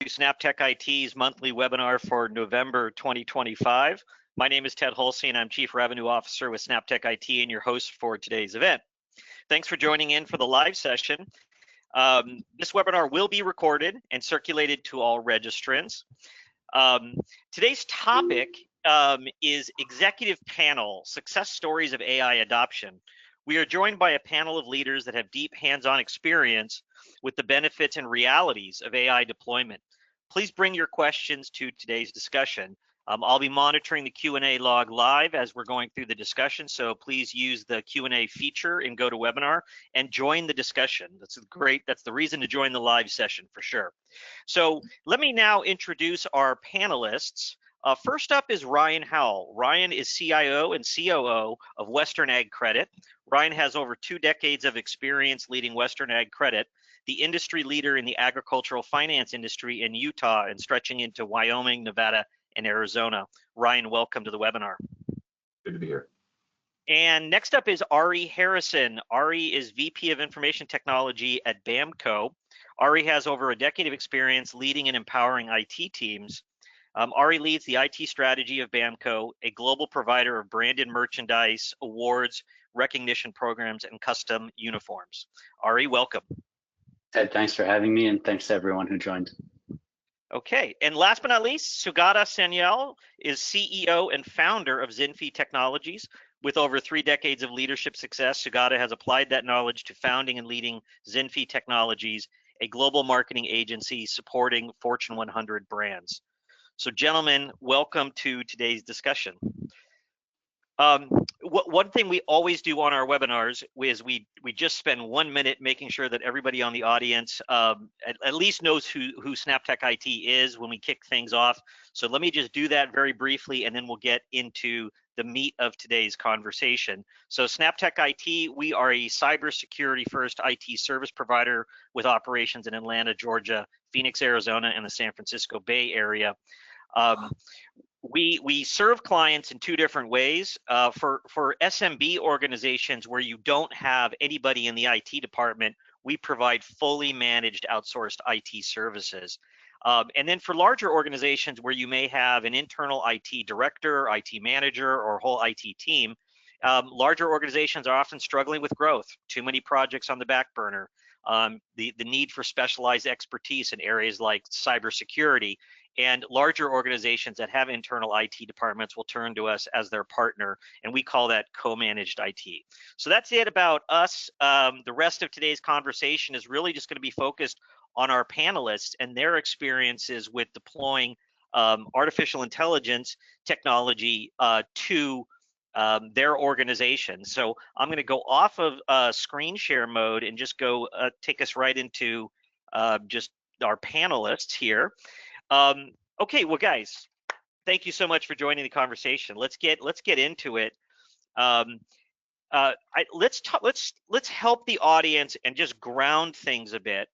Snap Tech IT's monthly webinar for November 2025. My name is Ted Hulsy, and I'm Chief Revenue Officer with Snap Tech IT and your host for today's event. Thanks for joining in for the live session. This webinar will be recorded and circulated to all registrants. Today's topic is Executive Panel, Success Stories of AI Adoption. We are joined by a panel of leaders that have deep hands-on experience with the benefits and realities of AI deployment. Please bring your questions to today's discussion. I'll be monitoring the Q&A log live as we're going through the discussion, so please use the Q&A feature in GoToWebinar and join the discussion. That's great. That's the reason to join the live session for sure. So let me now introduce our panelists. First up is Ryan Howell. Ryan is CIO and COO of Western Ag Credit. Ryan has over 2 decades of experience leading Western Ag Credit, the industry leader in the agricultural finance industry in Utah and stretching into Wyoming, Nevada, and Arizona. Ryan, welcome to the webinar. Good to be here. And next up is Ari Harrison. Ari is VP of Information Technology at BAMKO. Ari has over a decade of experience leading and empowering IT teams. Ari leads the IT strategy of BAMKO, a global provider of branded merchandise, awards, recognition programs, and custom uniforms. Ari, welcome. Ted, thanks for having me, and thanks to everyone who joined. Okay, and last but not least, Sugata Sanyal is CEO and founder of ZINFI Technologies. With over 3 decades of leadership success, Sugata has applied that knowledge to founding and leading ZINFI Technologies, a global marketing agency supporting Fortune 100 brands. So gentlemen, welcome to today's discussion. One thing we always do on our webinars is we just spend 1 minute making sure that everybody on the audience at least knows who Snap Tech IT is when we kick things off. So let me just do that very briefly, and then we'll get into the meat of today's conversation. So Snap Tech IT, we are a cybersecurity first IT service provider with operations in Atlanta, Georgia, Phoenix, Arizona, and the San Francisco Bay Area. We serve clients in 2 different ways. For SMB organizations where you don't have anybody in the IT department, we provide fully managed outsourced IT services. And then for larger organizations where you may have an internal IT director, IT manager, or whole IT team, larger organizations are often struggling with growth, too many projects on the back burner, the need for specialized expertise in areas like cybersecurity. And larger organizations that have internal IT departments will turn to us as their partner, and we call that co-managed IT. So that's it about us. The rest of today's conversation is really just going to be focused on our panelists and their experiences with deploying artificial intelligence technology to their organization. So I'm going to go off of screen share mode and just go take us right into just our panelists here. Okay, well, guys, thank you so much for joining the conversation. Let's get into it. Let's help the audience and just ground things a bit.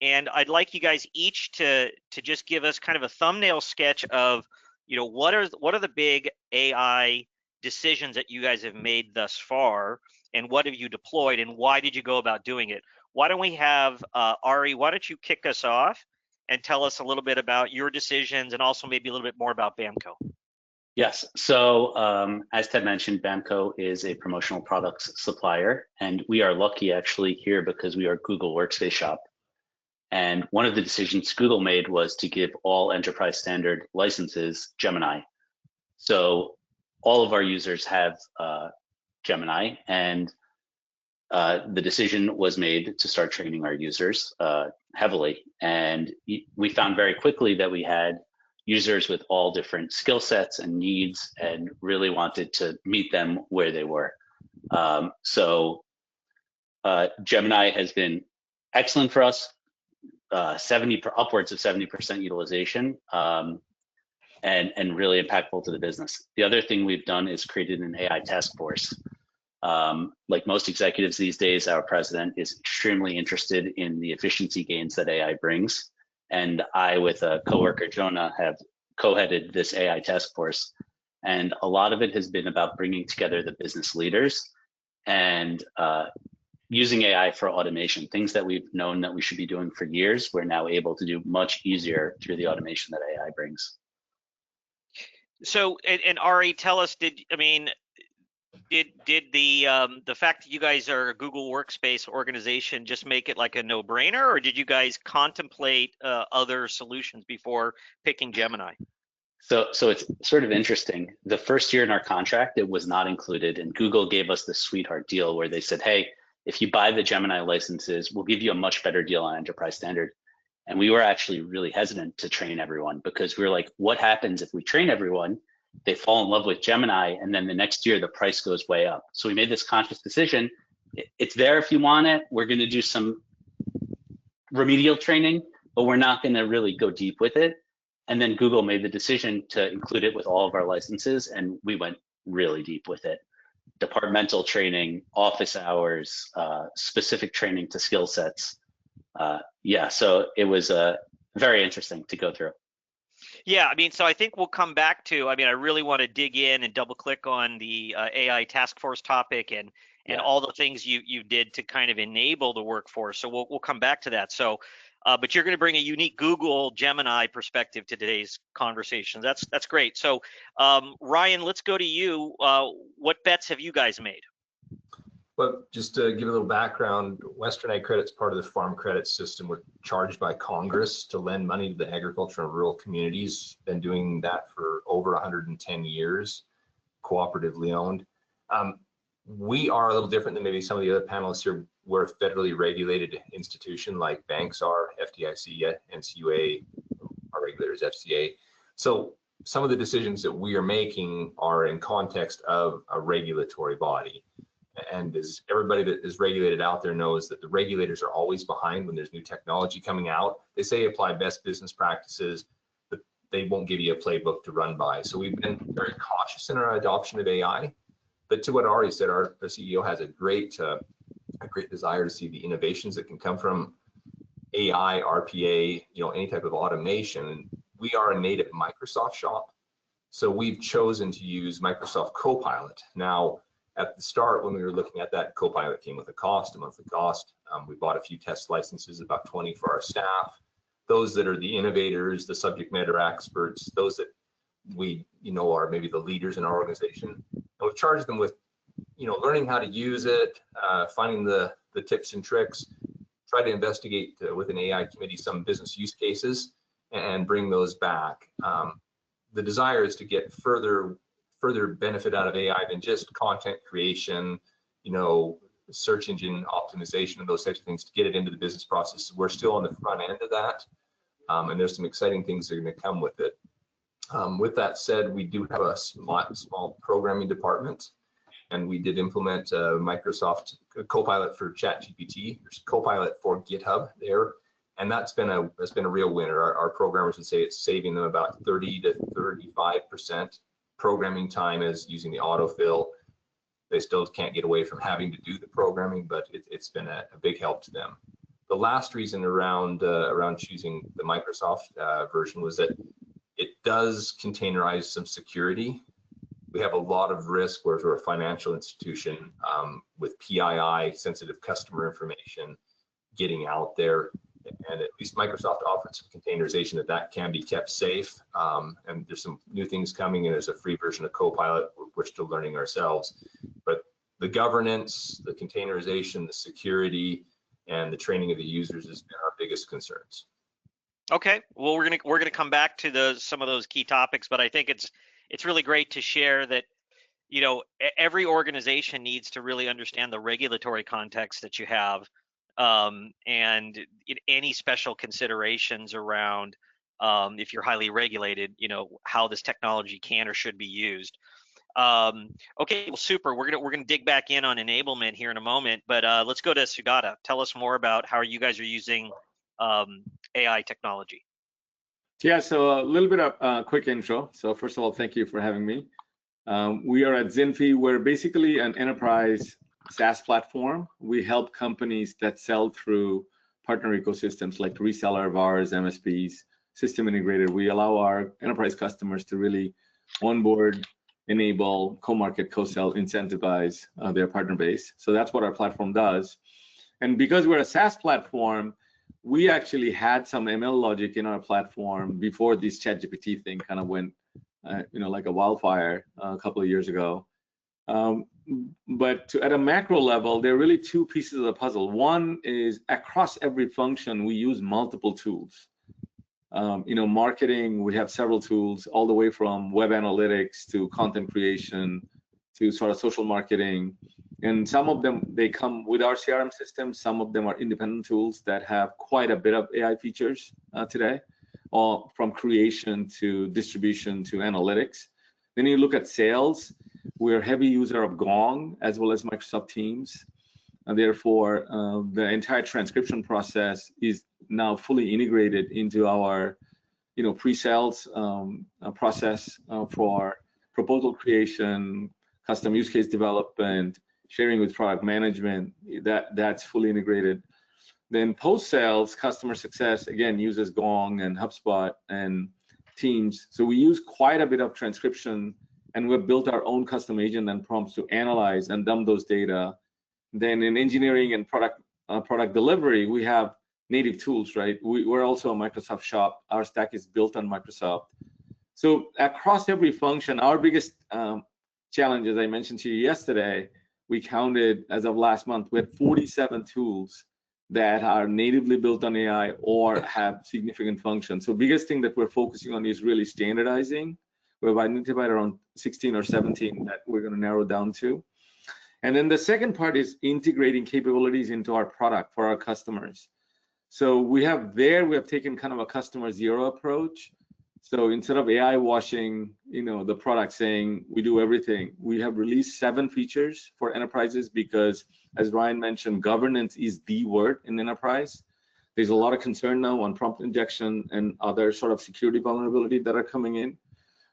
And I'd like you guys each to just give us kind of a thumbnail sketch of, what are the big AI decisions that you guys have made thus far, and what have you deployed, and why did you go about doing it? Why don't we have Ari? Why don't you kick us off and tell us a little bit about your decisions and also maybe a little bit more about BAMKO? Yes, so as Ted mentioned, BAMKO is a promotional products supplier, and we are lucky actually here because we are Google Workspace Shop. And one of the decisions Google made was to give all enterprise standard licenses Gemini. So all of our users have Gemini, and the decision was made to start training our users heavily. And we found very quickly that we had users with all different skill sets and needs and really wanted to meet them where they were. So Gemini has been excellent for us, upwards of 70% utilization, and really impactful to the business. The other thing we've done is created an AI task force. Like most executives these days, our president is extremely interested in the efficiency gains that AI brings. And I, with a coworker, Jonah, have co-headed this AI task force. And a lot of it has been about bringing together the business leaders and using AI for automation, things that we've known that we should be doing for years, we're now able to do much easier through the automation that AI brings. So, and Ari, tell us, did the fact that you guys are a Google Workspace organization just make it like a no-brainer, or did you guys contemplate other solutions before picking Gemini? So it's sort of interesting. The first year in our contract, it was not included, and Google gave us the sweetheart deal where they said, hey, if you buy the Gemini licenses, we'll give you a much better deal on enterprise standard. And we were actually really hesitant to train everyone because we were like, what happens if we train everyone, they fall in love with Gemini, and then the next year the price goes way up. So we made this conscious decision. It's there if you want it. We're going to do some remedial training, but we're not going to really go deep with it. And then Google made the decision to include it with all of our licenses, and we went really deep with it. Departmental training, office hours, specific training to skill sets. Yeah, so it was very interesting to go through. Yeah, I mean, so I think we'll come back to, I really want to dig in and double click on the AI task force topic and all the things you did to kind of enable the workforce. So we'll come back to that. So, but you're going to bring a unique Google Gemini perspective to today's conversation. That's great. So Ryan, let's go to you. What bets have you guys made? Well, just to give a little background, Western Ag Credit's part of the Farm Credit System. We're charged by Congress to lend money to the agricultural and rural communities. Been doing that for over 110 years, cooperatively owned. We are a little different than maybe some of the other panelists here. We're a federally regulated institution like banks are, FDIC, NCUA, our regulators, FCA. So some of the decisions that we are making are in context of a regulatory body. And as everybody that is regulated out there knows, that the regulators are always behind when there's new technology coming out. They say apply best business practices, but they won't give you a playbook to run by. So we've been very cautious in our adoption of AI. But to what Ari said, our CEO has a great desire to see the innovations that can come from AI, RPA, any type of automation. And we are a native Microsoft shop, so we've chosen to use Microsoft Copilot. Now, at the start, when we were looking at that, Copilot came with a monthly cost. We bought a few test licenses, about 20 for our staff. Those that are the innovators, the subject matter experts, those that we are maybe the leaders in our organization. And we've charged them with, learning how to use it, finding the tips and tricks, try to investigate with an AI committee some business use cases and bring those back. The desire is to get further benefit out of AI than just content creation, search engine optimization and those types of things, to get it into the business process. We're still on the front end of that, and there's some exciting things that are going to come with it. With that said, we do have a small programming department, and we did implement Microsoft Copilot for ChatGPT. There's Copilot for GitHub there, and that's been a real winner. Our programmers would say it's saving them about 30 to 35% programming time as using the autofill. They still can't get away from having to do the programming, but it's been a big help to them. The last reason around choosing the Microsoft version was that it does containerize some security. We have a lot of risk where we're a financial institution with PII, sensitive customer information, getting out there. And at least Microsoft offers some containerization that can be kept safe. And there's some new things coming, and there's a free version of Copilot. We're still learning ourselves. But the governance, the containerization, the security, and the training of the users has been our biggest concerns. Okay, well, we're gonna come back to some of those key topics, but I think it's really great to share that every organization needs to really understand the regulatory context that you have, and any special considerations around if you're highly regulated, how this technology can or should be used. Okay, well, super. We're gonna dig back in on enablement here in a moment, but let's go to Sugata. Tell us more about how you guys are using AI technology. Yeah, so a little bit of quick intro. So first of all, thank you for having me. We are at ZINFI. We're basically an enterprise SaaS platform. We help companies that sell through partner ecosystems like reseller, VARs, MSPs, system integrated. We allow our enterprise customers to really onboard, enable, co-market, co-sell, incentivize their partner base. So that's what our platform does. And because we're a SaaS platform, we actually had some ML logic in our platform before this ChatGPT thing kind of went, like a wildfire a couple of years ago. But at a macro level, there are really two pieces of the puzzle. One is across every function, we use multiple tools. Marketing, we have several tools, all the way from web analytics to content creation to sort of social marketing. And some of them, they come with our CRM system. Some of them are independent tools that have quite a bit of AI features today, all from creation to distribution to analytics. Then you look at sales, we're a heavy user of Gong as well as Microsoft Teams. And therefore, the entire transcription process is now fully integrated into our, pre-sales process for proposal creation, custom use case development, sharing with product management. That's fully integrated. Then post-sales, customer success again uses Gong and HubSpot and Teams. So we use quite a bit of transcription, and we've built our own custom agent and prompts to analyze and dump those data. Then in engineering and product delivery, we have native tools, right? We're also a Microsoft shop. Our stack is built on Microsoft. So across every function, our biggest challenge, as I mentioned to you yesterday, we counted as of last month, we had 47 tools that are natively built on AI or have significant functions. So biggest thing that we're focusing on is really standardizing. We've identified around 16 or 17 that we're going to narrow down to. And then the second part is integrating capabilities into our product for our customers. So we have taken kind of a customer zero approach. So instead of AI washing, the product saying we do everything, we have released 7 features for enterprises because, as Ryan mentioned, governance is the word in enterprise. There's a lot of concern now on prompt injection and other sort of security vulnerability that are coming in.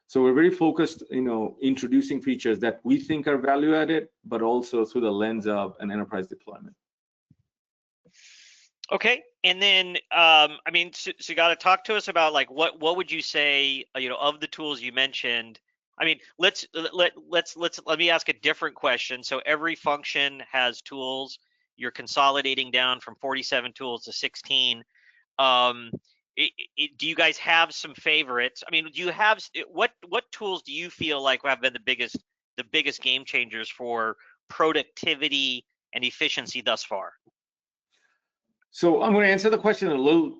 So we're very focused, introducing features that we think are value added, but also through the lens of an enterprise deployment. Okay, and then Sugata, talk to us about like what would you say, of the tools you mentioned. I mean, let me ask a different question. So every function has tools. You're consolidating down from 47 tools to 16. Do you guys have some favorites? I mean, do you have what tools do you feel like have been the biggest game changers for productivity and efficiency thus far? So I'm going to answer the question a little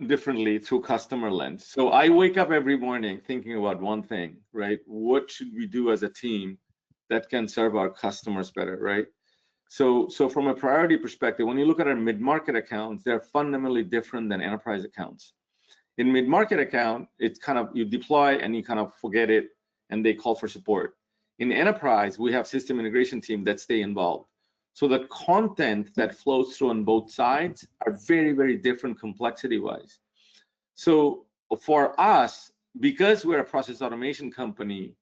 differently through customer lens. So I wake up every morning thinking about one thing, right? What should we do as a team that can serve our customers better, right? So from a priority perspective, when you look at our mid-market accounts, they're fundamentally different than enterprise accounts. In mid-market account, it's kind of you deploy and you kind of forget it and they call for support. In enterprise, we have system integration team that stay involved. So the content that flows through on both sides are very, very different complexity-wise. So for us, because we're a process automation company,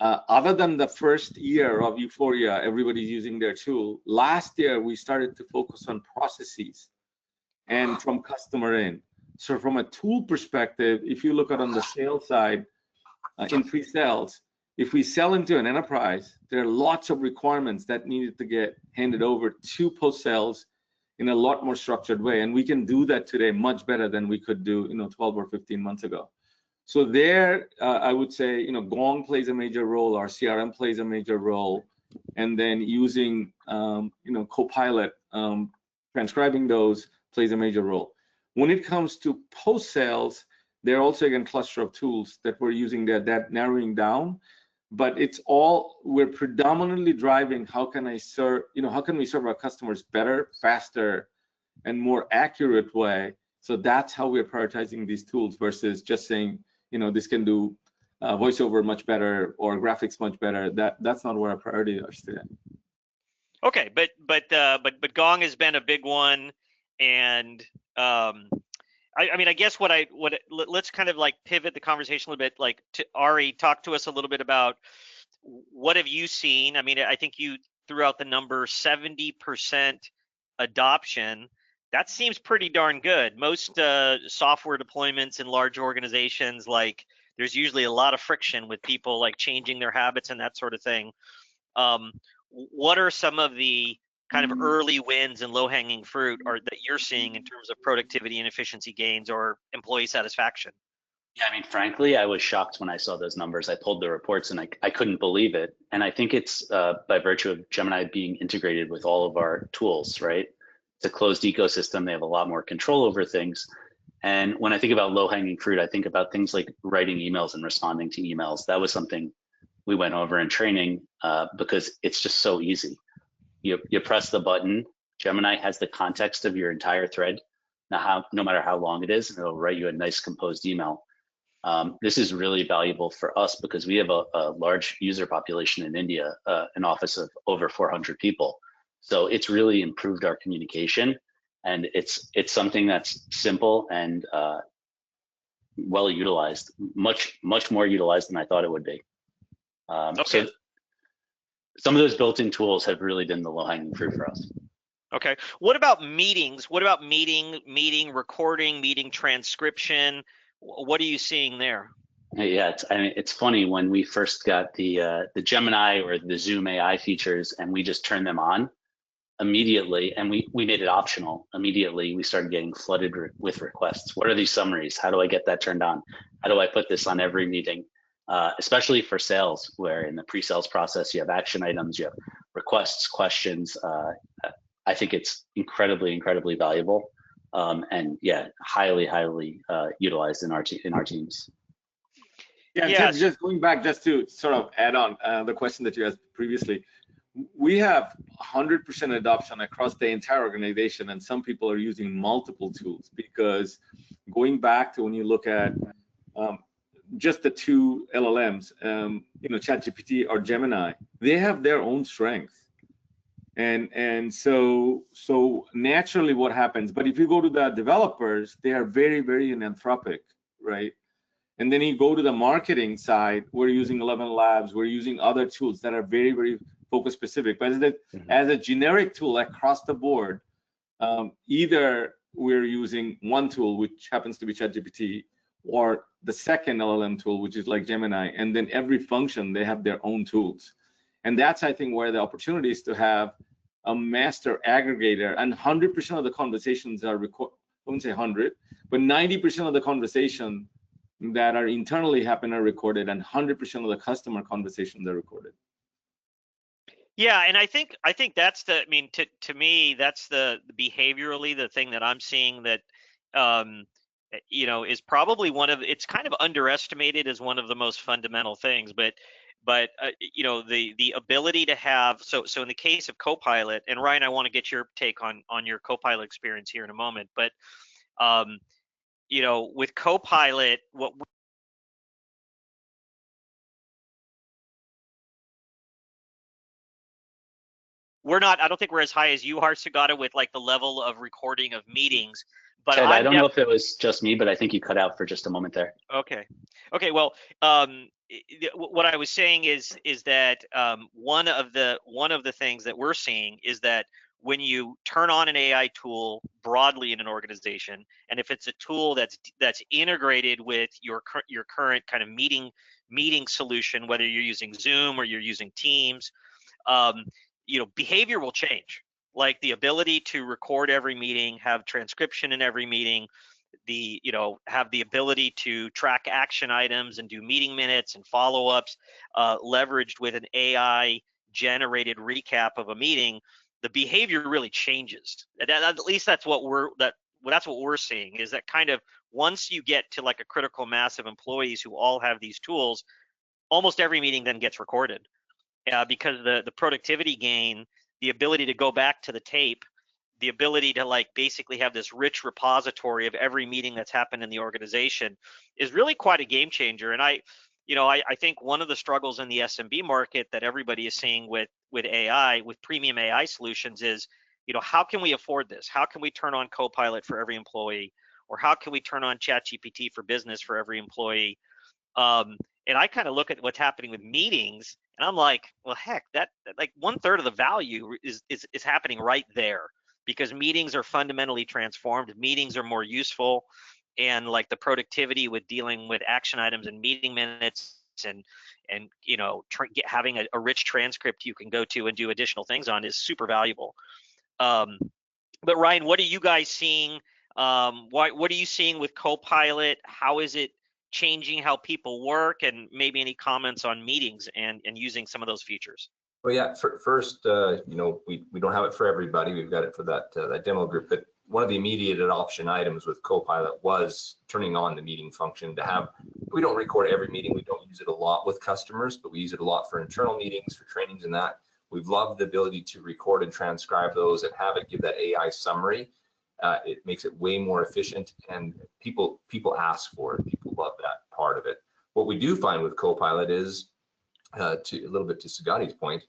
other than the first year of euphoria, everybody's using their tool, last year we started to focus on processes and from customer in. So from a tool perspective, if you look at on the sales side, in pre-sales, if we sell into an enterprise, there are lots of requirements that needed to get handed over to post-sales in a lot more structured way. And we can do that today much better than we could do, 12 or 15 months ago. So there, I would say, Gong plays a major role, our CRM plays a major role, and then using, Copilot, transcribing those plays a major role. When it comes to post-sales, there are also, again, cluster of tools that we're using that narrowing down, but it's all, we're predominantly driving how can we serve our customers better, faster, and more accurate way. So that's how we're prioritizing these tools versus just saying, this can do voiceover much better or graphics much better. That's not where our priority is today. Okay, but Gong has been a big one, and I guess let's kind of like pivot the conversation a little bit. Like, Ari, talk to us a little bit about what have you seen? I mean, I think you threw out the number 70% adoption. That seems pretty darn good. Most software deployments in large organizations, like, there's usually a lot of friction with people like changing their habits and that sort of thing. What are some of the kind of early wins and low-hanging fruit are that you're seeing in terms of productivity and efficiency gains or employee satisfaction? Yeah, I mean, frankly, I was shocked when I saw those numbers. I pulled the reports and I couldn't believe it. And I think it's by virtue of Gemini being integrated with all of our tools, right? It's a closed ecosystem. They have a lot more control over things. And when I think about low-hanging fruit, I think about things like writing emails and responding to emails. That was something we went over in training because it's just so easy. You press the button, Gemini has the context of your entire thread, no matter how long it is, and it'll write you a nice composed email. This is really valuable for us because we have a large user population in India, an office of over 400 people. So it's really improved our communication, and it's something that's simple and well utilized, much more utilized than I thought it would be. Okay. So some of those built-in tools have really been the low-hanging fruit for us. Okay. What about meetings? What about meeting recording, meeting transcription? What are you seeing there? Yeah, it's funny when we first got the Gemini or the Zoom AI features, and we just turned them on immediately, and we made it optional. Immediately, we started getting flooded with requests. What are these summaries? How do I get that turned on? How do I put this on every meeting? Especially for sales, where in the pre-sales process you have action items, you have requests, questions. I think it's incredibly valuable. And yeah, highly utilized in our teams. Yeah, Yes. Ted, just going back, just to sort of add on the question that you asked previously, we have 100% adoption across the entire organization, and some people are using multiple tools because going back to when you look at just the two LLMs, ChatGPT or Gemini, they have their own strengths. And so naturally what happens, but if you go to the developers, they are very Anthropic, right? And then you go to the marketing side, we're using 11 Labs, we're using other tools that are very focus specific. But as a generic tool across the board, either we're using one tool, which happens to be ChatGPT, or the second LLM tool, which is like Gemini, and then every function, they have their own tools. And that's, I think, where the opportunity is to have a master aggregator, and 100% of the conversations are recorded. I wouldn't say 100, but 90% of the conversation that are internally happen are recorded, and 100% of the customer conversations are recorded. Yeah, and I think that's the. I mean, to me, that's the behaviorally the thing that I'm seeing that, is probably one of. It's kind of underestimated as one of the most fundamental things, but the ability to have so in the case of Copilot, and Ryan, I want to get your take on your Copilot experience here in a moment, but with Copilot, what we're not, I don't think we're as high as you are, Sugata, with like the level of recording of meetings. But Ted, I don't know if it was just me, but I think you cut out for just a moment there. Okay. Well, what I was saying is that one of the things that we're seeing is that when you turn on an AI tool broadly in an organization, and if it's a tool that's integrated with your current kind of meeting solution, whether you're using Zoom or you're using Teams, behavior will change. Like the ability to record every meeting, have transcription in every meeting, have the ability to track action items and do meeting minutes and follow-ups, leveraged with an AI generated recap of a meeting, the behavior really changes. At least that's what we're seeing, is that kind of once you get to like a critical mass of employees who all have these tools, almost every meeting then gets recorded, because the productivity gain, the ability to go back to the tape, the ability to like basically have this rich repository of every meeting that's happened in the organization is really quite a game changer. And I think one of the struggles in the SMB market that everybody is seeing with AI, with premium AI solutions is, how can we afford this? How can we turn on Copilot for every employee? Or how can we turn on ChatGPT for business for every employee? And I kind of look at what's happening with meetings, and I'm like, well, heck, that like 1/3 of the value is happening right there, because meetings are fundamentally transformed. Meetings are more useful, and like the productivity with dealing with action items and meeting minutes and having a rich transcript you can go to and do additional things on is super valuable. But Ryan, what are you guys seeing? What are you seeing with Copilot? How is it changing how people work, and maybe any comments on meetings and using some of those features? Well, yeah, first, we don't have it for everybody. We've got it for that demo group, but one of the immediate adoption items with Copilot was turning on the meeting function to have, we don't record every meeting. We don't use it a lot with customers, but we use it a lot for internal meetings, for trainings and that. We've loved the ability to record and transcribe those and have it give that AI summary. It makes it way more efficient, and people ask for it. People love that part of it. What we do find with Copilot is, to a little bit to Sugata's point,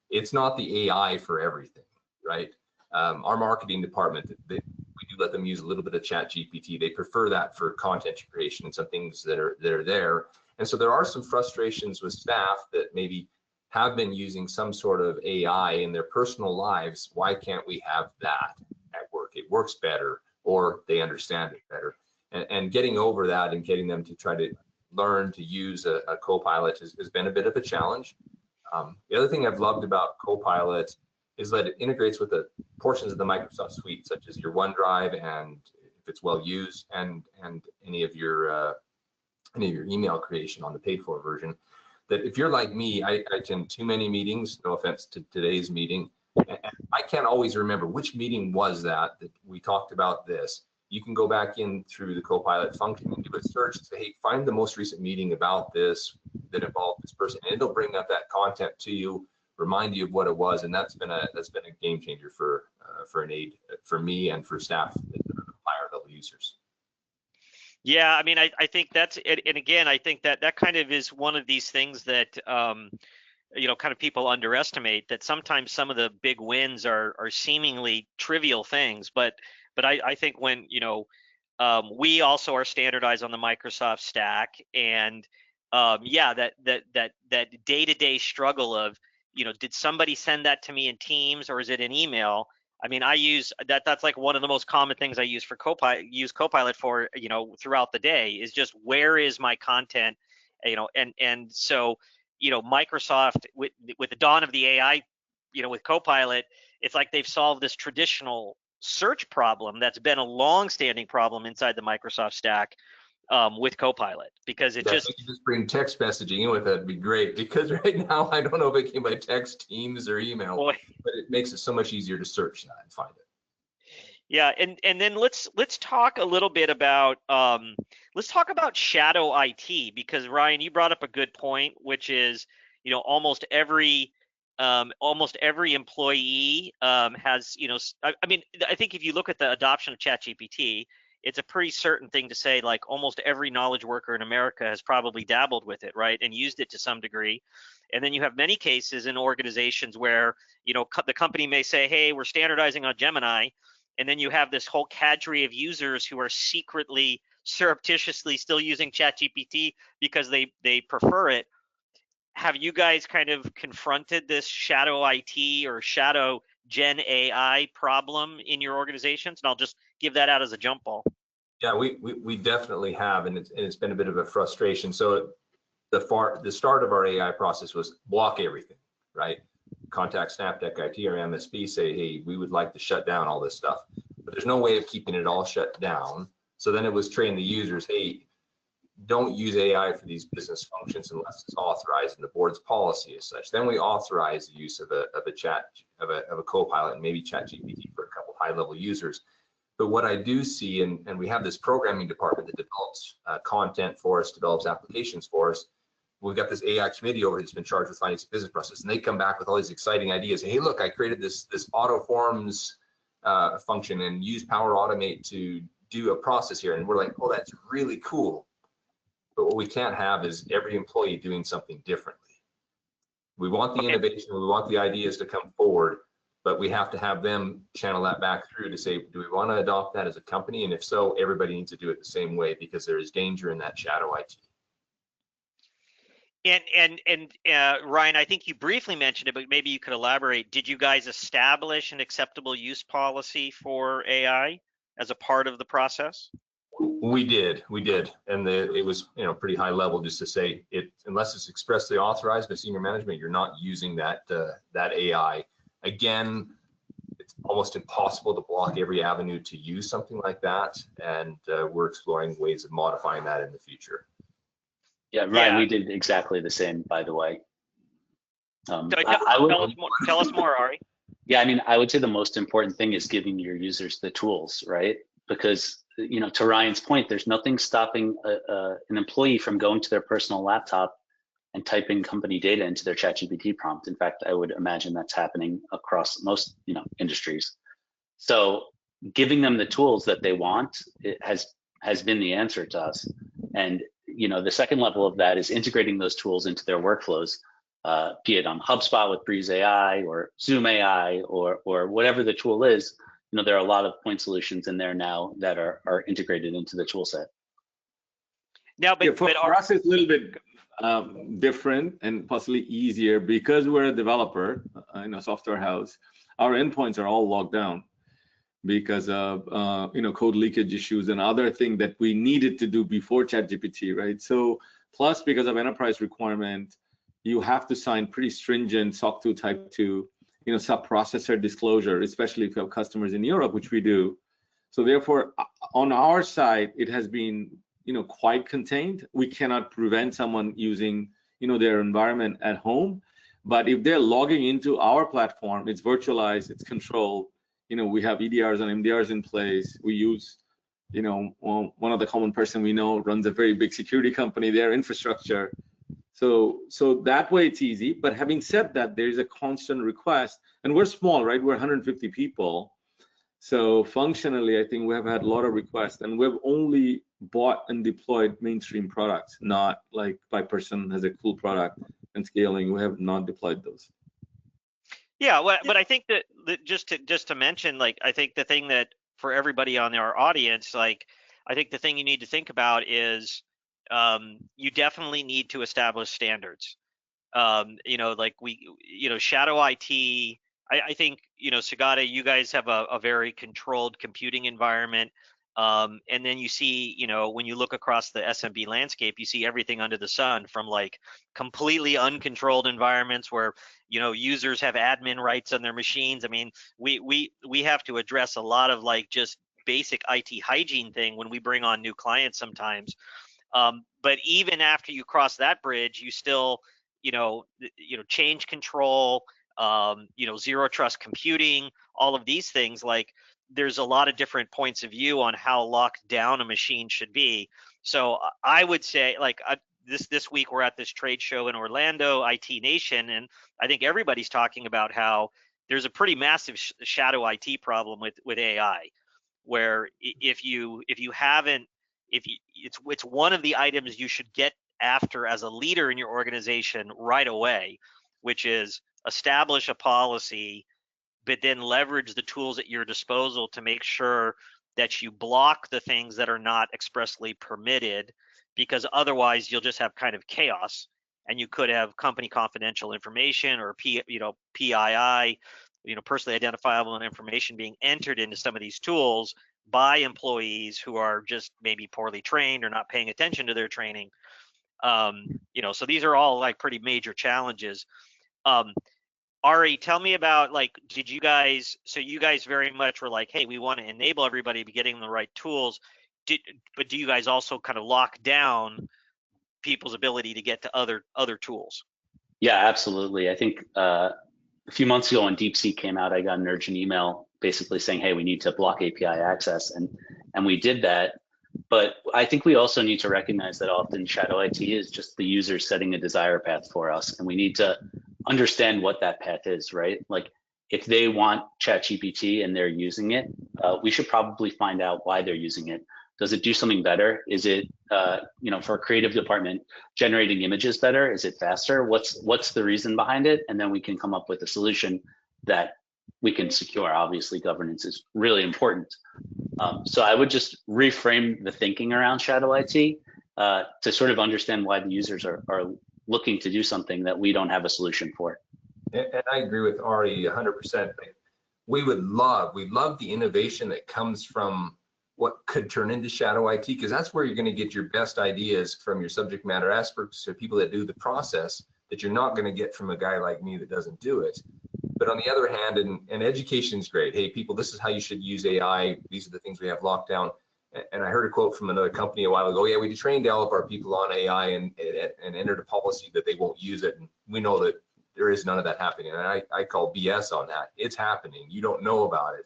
it's not the AI for everything, right? Our marketing department, we do let them use a little bit of ChatGPT. They prefer that for content creation and some things that are there. And so there are some frustrations with staff that maybe have been using some sort of AI in their personal lives. Why can't we have that at work? It works better, or they understand it better. And getting over that and getting them to try to learn to use a Copilot has been a bit of a challenge. The other thing I've loved about Copilot is that it integrates with the portions of the Microsoft suite, such as your OneDrive, and if it's well used, and any of your email creation on the paid for version. That if you're like me, I attend too many meetings, no offense to today's meeting, and I can't always remember which meeting was that we talked about this. You can go back in through the Copilot function and do a search and say, hey, find the most recent meeting about this that involved this person, and it'll bring up that content to you, remind you of what it was, and that's been a game changer for an aid for me and for staff that are higher level users. Yeah, I mean, I think that's it, and again, I think that kind of is one of these things that kind of people underestimate, that sometimes some of the big wins are seemingly trivial things, but I think when we also are standardized on the Microsoft stack, and yeah, that day-to-day struggle of did somebody send that to me in Teams or is it an email? I mean, I use that's like one of the most common things I use for Copilot for, throughout the day, is just where is my content, and so, Microsoft with the dawn of the AI, with Copilot, it's like they've solved this traditional search problem that's been a long-standing problem inside the Microsoft stack, with Copilot, because it just bring text messaging in with it. It'd be great, because right now I don't know if it came by text, Teams, or email, but it makes it so much easier to search that and find it. Yeah, and then let's talk a little bit about shadow IT, because Ryan, you brought up a good point, which is almost every employee has, I mean, I think if you look at the adoption of ChatGPT, it's a pretty certain thing to say, like, almost every knowledge worker in America has probably dabbled with it, right, and used it to some degree. And then you have many cases in organizations where the company may say, hey, we're standardizing on Gemini, and then you have this whole cadre of users who are secretly, surreptitiously still using ChatGPT because they prefer it. Have you guys kind of confronted this shadow IT or shadow Gen AI problem in your organizations? And I'll just give that out as a jump ball. Yeah, we definitely have, and it's been a bit of a frustration. So the start of our AI process was block everything, right? Contact Snap Tech IT or MSP, say, hey, we would like to shut down all this stuff, but there's no way of keeping it all shut down. So then it was train the users, hey, don't use AI for these business functions unless it's authorized in the board's policy as such. Then we authorize the use of a Copilot and maybe ChatGPT for a couple high-level users. But what I do see, and we have this programming department that develops content for us, develops applications for us. We've got this AI committee over that's been charged with finding business process, and they come back with all these exciting ideas. Hey, look, I created this auto forms function and use Power Automate to do a process here, and we're like, oh, that's really cool. But what we can't have is every employee doing something differently. We want the innovation, we want the ideas to come forward, but we have to have them channel that back through to say, do we want to adopt that as a company? And if so, everybody needs to do it the same way, because there is danger in that shadow IT. And Ryan, I think you briefly mentioned it, but maybe you could elaborate. Did you guys establish an acceptable use policy for AI as a part of the process? We did, and it was pretty high level, just to say it, unless it's expressly authorized by senior management, you're not using that AI. Again, almost impossible to block every avenue to use something like that, and we're exploring ways of modifying that in the future. Yeah, Ryan, we did exactly the same, by the way. Tell us more, Ari. Yeah, I mean, I would say the most important thing is giving your users the tools, right? Because, you know, to Ryan's point, there's nothing stopping an employee from going to their personal laptop and typing company data into their ChatGPT prompt. In fact, I would imagine that's happening across most, you know, industries. So giving them the tools that they want has been the answer to us. And, you know, the second level of that is integrating those tools into their workflows, be it on HubSpot with Breeze AI or Zoom AI or whatever the tool is. You know, there are a lot of point solutions in there now that are integrated into the tool set. Now, but, yeah, for us, it's a little bit different and possibly easier because we're a developer in a software house. Our endpoints are all locked down because of you know, code leakage issues and other things that we needed to do before ChatGPT, right? So plus because of enterprise requirement, you have to sign pretty stringent SOC 2 Type 2, you know, sub-processor disclosure, especially if you have customers in Europe, which we do. So therefore, on our side, it has been, you know, quite contained. We cannot prevent someone using, you know, their environment at home, but if they're logging into our platform, it's virtualized, it's controlled. You know, we have EDRs and MDRs in place. We use, you know, one of the common person we know runs a very big security company, their infrastructure. So that way it's easy. But having said that, there is a constant request, and we're small, right? We're 150 people. So functionally, I think we have had a lot of requests, and we've only bought and deployed mainstream products, not like by person has a cool product and scaling. We have not deployed those. Yeah, well, but I think that just to mention, like, I think the thing that for everybody on our audience, like, I think the thing you need to think about is you definitely need to establish standards. You know, like shadow IT. I think, you know, Sugata, you guys have a very controlled computing environment. And then you see, you know, when you look across the SMB landscape, you see everything under the sun, from like completely uncontrolled environments where, you know, users have admin rights on their machines. I mean, we have to address a lot of like just basic IT hygiene thing when we bring on new clients sometimes. But even after you cross that bridge, you still, you know, change control, you know, zero trust computing, all of these things. Like, there's a lot of different points of view on how locked down a machine should be. So I would say, like, this week we're at this trade show in Orlando, IT Nation, and I think everybody's talking about how there's a pretty massive shadow IT problem with AI, where it's one of the items you should get after as a leader in your organization right away, which is establish a policy, but then leverage the tools at your disposal to make sure that you block the things that are not expressly permitted, because otherwise you'll just have kind of chaos, and you could have company confidential information or PII, you know, personally identifiable information being entered into some of these tools by employees who are just maybe poorly trained or not paying attention to their training. You know, so these are all like pretty major challenges. Ari, tell me about, like, you guys very much were like, hey, we want to enable everybody to getting the right tools. But do you guys also kind of lock down people's ability to get to other tools? Yeah, absolutely. I think a few months ago when DeepSeek came out, I got an urgent email basically saying, hey, we need to block API access. And we did that. But I think we also need to recognize that often shadow IT is just the user setting a desire path for us. And we need to understand what that path is, right? Like, if they want ChatGPT and they're using it, we should probably find out why they're using it. Does it do something better? Is it, you know, for a creative department, generating images better? Is it faster? What's the reason behind it? And then we can come up with a solution that we can secure. Obviously, governance is really important. So I would just reframe the thinking around shadow IT to sort of understand why the users are looking to do something that we don't have a solution for. And I agree with Ari 100%. We love the innovation that comes from what could turn into shadow IT, because that's where you're going to get your best ideas from your subject matter experts or people that do the process that you're not going to get from a guy like me that doesn't do it. But on the other hand, and education is great. Hey, people, this is how you should use AI. These are the things we have locked down. And I heard a quote from another company a while ago. Yeah, we trained all of our people on AI and entered a policy that they won't use it. And we know that there is none of that happening. And I call BS on that. It's happening. You don't know about it.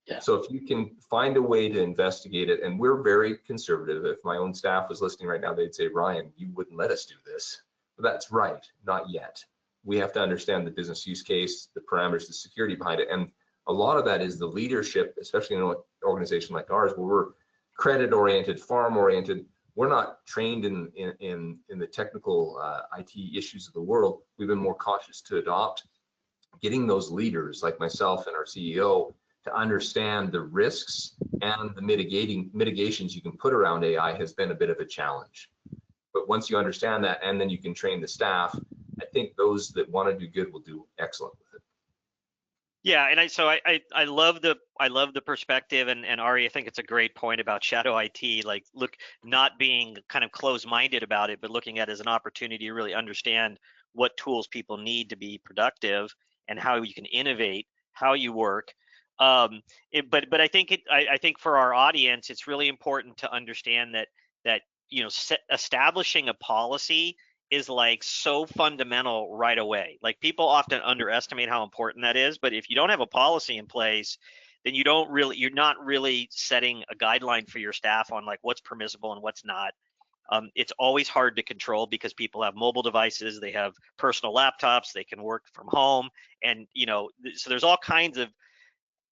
Yeah. So if you can find a way to investigate it, and we're very conservative. If my own staff was listening right now, they'd say, Ryan, you wouldn't let us do this. But that's right, not yet. We have to understand the business use case, the parameters, the security behind it. And a lot of that is the leadership, especially in an organization like ours, where we're credit oriented, farm oriented. We're not trained in the technical IT issues of the world. We've been more cautious to adopt. Getting those leaders like myself and our CEO to understand the risks and the mitigations you can put around AI has been a bit of a challenge. But once you understand that, and then you can train the staff, I think those that want to do good will do excellent with it. Yeah, and I love the perspective, and Ari, I think it's a great point about shadow IT. Like, look, not being kind of closed-minded about it, but looking at it as an opportunity to really understand what tools people need to be productive and how you can innovate, how you work. But I think I think for our audience, it's really important to understand that establishing a policy is like so fundamental right away. Like, people often underestimate how important that is, but if you don't have a policy in place, then you're not really setting a guideline for your staff on like what's permissible and what's not. It's always hard to control because people have mobile devices, they have personal laptops, they can work from home, and so there's all kinds of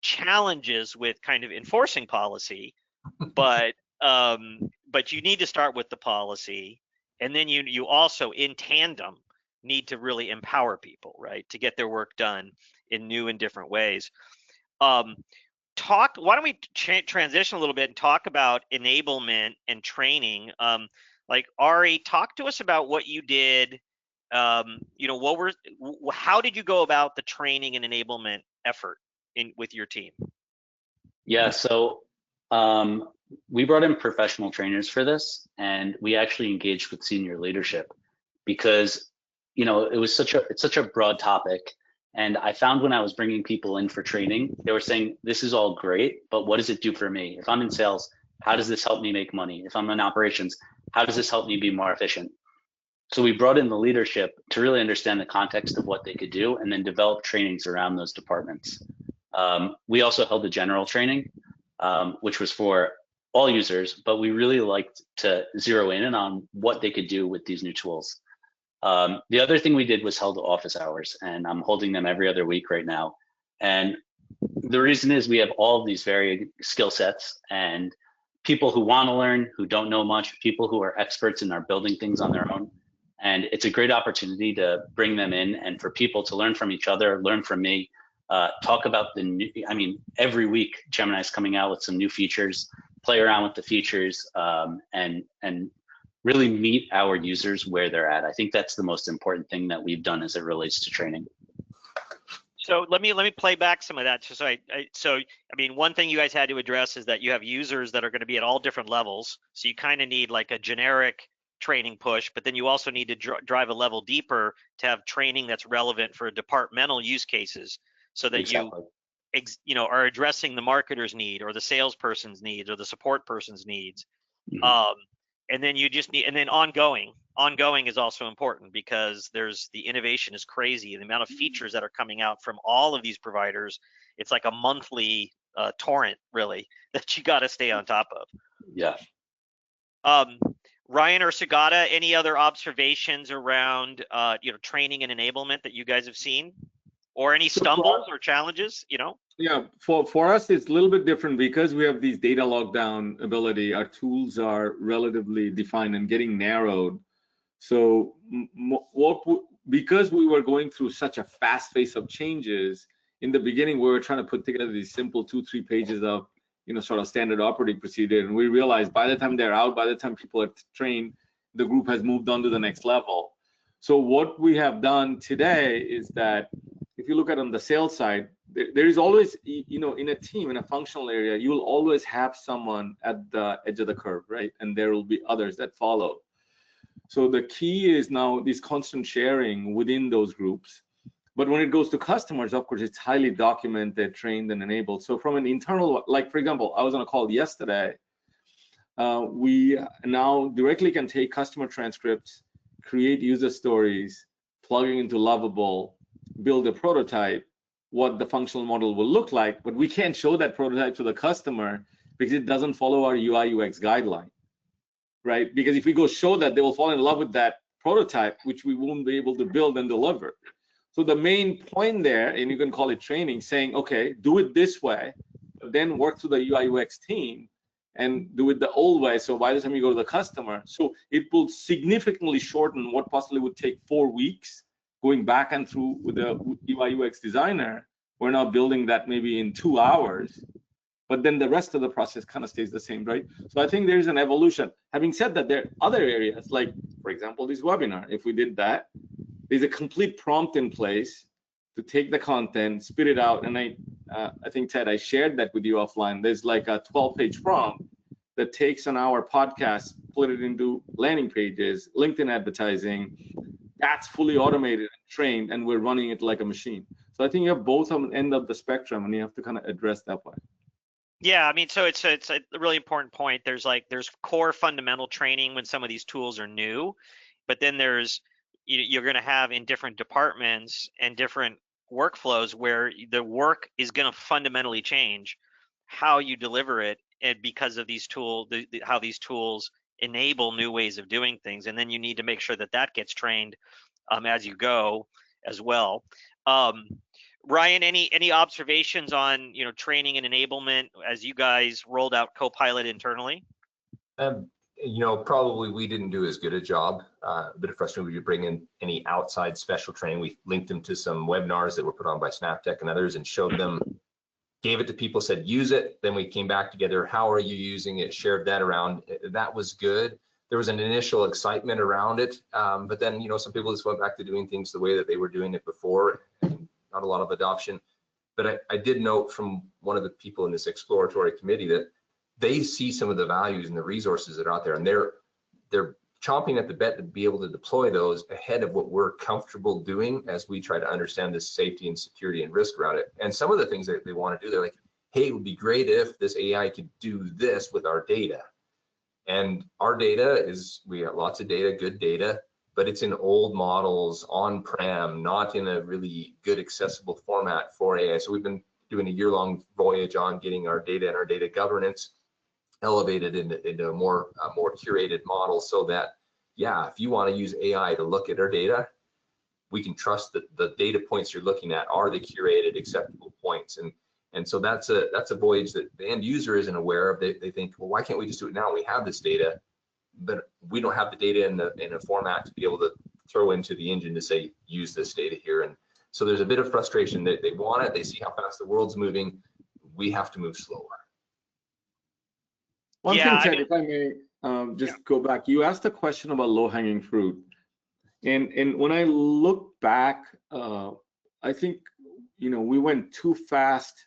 challenges with kind of enforcing policy, but you need to start with the policy, and then you also in tandem need to really empower people, right, to get their work done in new and different ways. Why don't we transition a little bit and talk about enablement and training? Like, Ari, talk to us about what you did. How did you go about the training and enablement effort with your team? Yeah, so we brought in professional trainers for this, and we actually engaged with senior leadership because it's such a broad topic. And I found when I was bringing people in for training, they were saying, this is all great, but what does it do for me? If I'm in sales, how does this help me make money? If I'm in operations, how does this help me be more efficient? So we brought in the leadership to really understand the context of what they could do and then develop trainings around those departments. We also held a general training, which was for all users, but we really liked to zero in on what they could do with these new tools. The other thing we did was held office hours, and I'm holding them every other week right now. And the reason is we have all of these varied skill sets, and people who want to learn, who don't know much, people who are experts and are building things on their own. And it's a great opportunity to bring them in and for people to learn from each other, learn from me, talk about the new, every week Gemini's coming out with some new features, play around with the features, and really meet our users where they're at. I think that's the most important thing that we've done as it relates to training. So let me play back some of that. So one thing you guys had to address is that you have users that are going to be at all different levels. So you kind of need like a generic training push, but then you also need to drive a level deeper to have training that's relevant for departmental use cases, so that Exactly. you are addressing the marketer's need or the salesperson's needs or the support person's needs. Mm-hmm. And then you just need, and then ongoing is also important because the innovation is crazy. The amount of features that are coming out from all of these providers, it's like a monthly torrent really that you got to stay on top of. Yeah. Ryan or Sugata, any other observations around training and enablement that you guys have seen, or any stumbles or challenges? Yeah, for us, it's a little bit different because we have these data lockdown ability. Our tools are relatively defined and getting narrowed. So because we were going through such a fast pace of changes, in the beginning, we were trying to put together these simple 2-3 pages of, sort of standard operating procedure. And we realized by the time they're out, by the time people are trained, the group has moved on to the next level. So what we have done today is that if you look at on the sales side, there is always, in a team, in a functional area, you will always have someone at the edge of the curve, right? And there will be others that follow. So the key is now this constant sharing within those groups. But when it goes to customers, of course, it's highly documented, trained, and enabled. So from an internal, like for example, I was on a call yesterday. We now directly can take customer transcripts, create user stories, plugging into Lovable, build a prototype, what the functional model will look like, but we can't show that prototype to the customer because it doesn't follow our UI UX guideline, right? Because if we go show that, they will fall in love with that prototype, which we won't be able to build and deliver. So the main point there, and you can call it training, saying, okay, do it this way, but then work through the UI UX team and do it the old way. So by the time you go to the customer, so it will significantly shorten what possibly would take 4 weeks going back and through with the UI UX designer. We're now building that maybe in 2 hours, but then the rest of the process kind of stays the same, right? So I think there's an evolution. Having said that, there are other areas, like for example, this webinar. If we did that, there's a complete prompt in place to take the content, spit it out, and I think, Ted, I shared that with you offline. There's like a 12-page prompt that takes an hour podcast, split it into landing pages, LinkedIn advertising. That's fully automated and trained, and we're running it like a machine. So I think you have both on the end of the spectrum, and you have to kind of address that way. Yeah, I mean, so it's a really important point. There's core fundamental training when some of these tools are new, but then you're going to have in different departments and different workflows where the work is going to fundamentally change how you deliver it, and because of these tools, how these tools enable new ways of doing things, and then you need to make sure that gets trained as you go as well. Ryan, any observations on training and enablement as you guys rolled out Copilot internally? Probably we didn't do as good a job. A bit of frustration. We could bring in any outside special training. We linked them to some webinars that were put on by Snap Tech and others and showed them, gave it to people, said use it. Then we came back together. How are you using it? Shared that around. That was good. There was an initial excitement around it, but then some people just went back to doing things the way that they were doing it before. And not a lot of adoption. But I did note from one of the people in this exploratory committee that they see some of the values and the resources that are out there, and they're chomping at the bit to be able to deploy those ahead of what we're comfortable doing as we try to understand this safety and security and risk around it. And some of the things that they want to do, they're like, hey, it would be great if this AI could do this with our data. And our data we have lots of data, good data, but it's in old models on-prem, not in a really good accessible format for AI. So we've been doing a year-long voyage on getting our data and our data governance elevated into a more curated model, so that, yeah, if you want to use AI to look at our data, we can trust that the data points you're looking at are the curated acceptable points. And so that's a voyage that the end user isn't aware of. They think, well, why can't we just do it now? We have this data, but we don't have the data in a format to be able to throw into the engine to say, use this data here. And so there's a bit of frustration that they want it. They see how fast the world's moving. We have to move slower. One thing, Ted, if I may just go back, you asked a question about low-hanging fruit. And when I look back, I think, we went too fast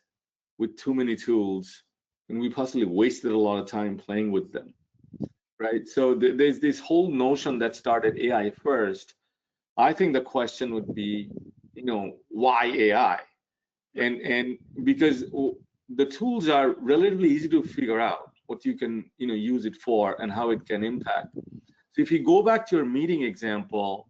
with too many tools, and we possibly wasted a lot of time playing with them, right? So there's this whole notion that started AI first. I think the question would be, why AI? And because the tools are relatively easy to figure out what you can use it for and how it can impact. So if you go back to your meeting example,